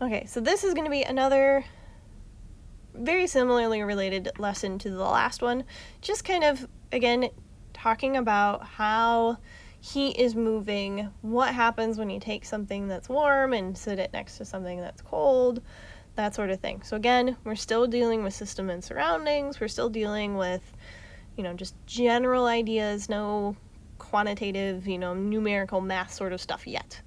Okay, so this is going to be another very similarly related lesson to the last one. Just kind of, again, talking about how heat is moving, what happens when you take something that's warm and sit it next to something that's cold, that sort of thing. So again, we're still dealing with system and surroundings. We're still dealing with, just general ideas, no quantitative, numerical math sort of stuff yet.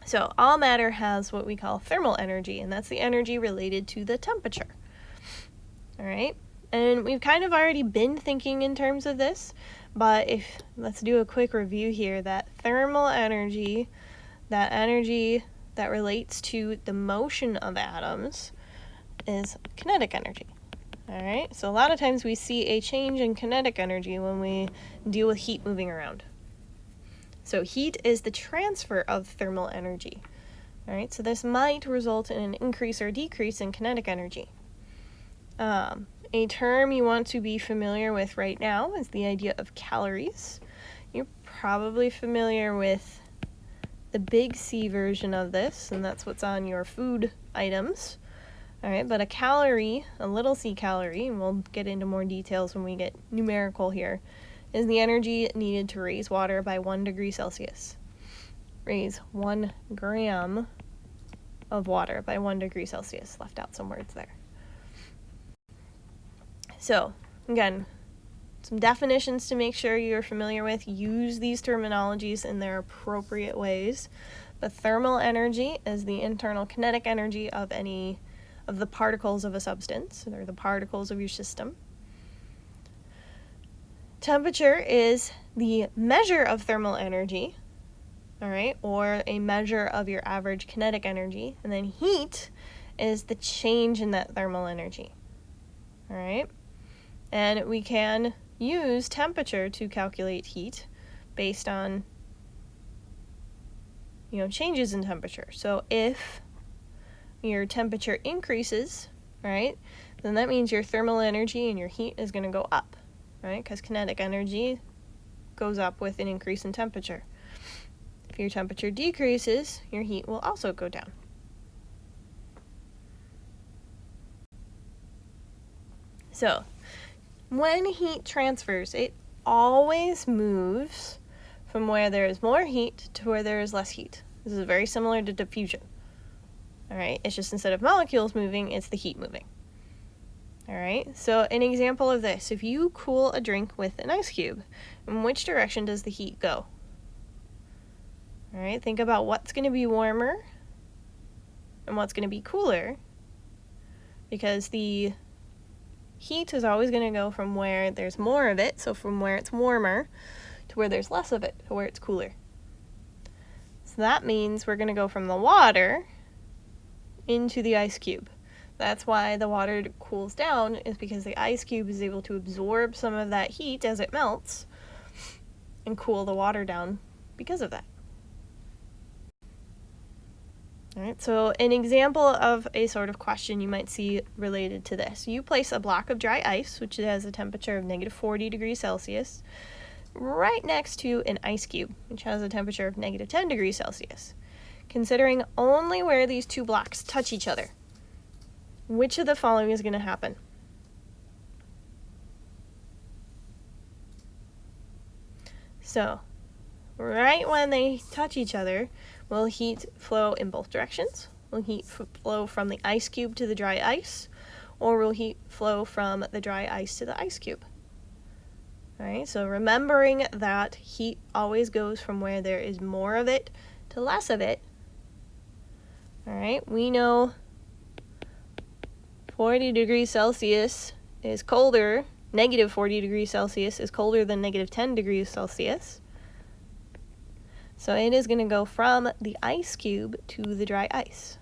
So all matter has what we call thermal energy, and that's the energy related to the temperature. All right, and we've kind of already been thinking in terms of this, but let's do a quick review here. That thermal energy, that energy that relates to the motion of atoms, is kinetic energy. All right, so a lot of times we see a change in kinetic energy when we deal with heat moving around. So heat is the transfer of thermal energy. All right, so this might result in an increase or decrease in kinetic energy. A term you want to be familiar with right now is the idea of calories. You're probably familiar with the big C version of this, and that's what's on your food items. All right, but a calorie, a little c calorie, and we'll get into more details when we get numerical here, is the energy needed to raise water by 1 degree Celsius. Raise 1 gram of water by 1 degree Celsius. Left out some words there. So, again, some definitions to make sure you're familiar with. Use these terminologies in their appropriate ways. But thermal energy is the internal kinetic energy of any of the particles of a substance, or the particles of your system. Temperature is the measure of thermal energy, all right, or a measure of your average kinetic energy. And then heat is the change in that thermal energy, all right? And we can use temperature to calculate heat based on, changes in temperature. So if your temperature increases, right, then that means your thermal energy and your heat is going to go up. Right? Because kinetic energy goes up with an increase in temperature. If your temperature decreases, your heat will also go down. So, when heat transfers, it always moves from where there is more heat to where there is less heat. This is very similar to diffusion. All right? It's just instead of molecules moving, it's the heat moving. All right, so an example of this, if you cool a drink with an ice cube, in which direction does the heat go? All right, think about what's going to be warmer and what's going to be cooler, because the heat is always going to go from where there's more of it, so from where it's warmer to where there's less of it, to where it's cooler. So that means we're going to go from the water into the ice cube. That's why the water cools down, is because the ice cube is able to absorb some of that heat as it melts and cool the water down because of that. All right, so an example of a sort of question you might see related to this. You place a block of dry ice, which has a temperature of negative 40 degrees Celsius, right next to an ice cube, which has a temperature of negative 10 degrees Celsius. Considering only where these two blocks touch each other, which of the following is going to happen? So, right when they touch each other, will heat flow in both directions? Will heat flow from the ice cube to the dry ice? Or will heat flow from the dry ice to the ice cube? All right, so remembering that heat always goes from where there is more of it to less of it. All right, we know 40 degrees Celsius is colder, negative 40 degrees Celsius is colder than negative 10 degrees Celsius. So it is going to go from the ice cube to the dry ice.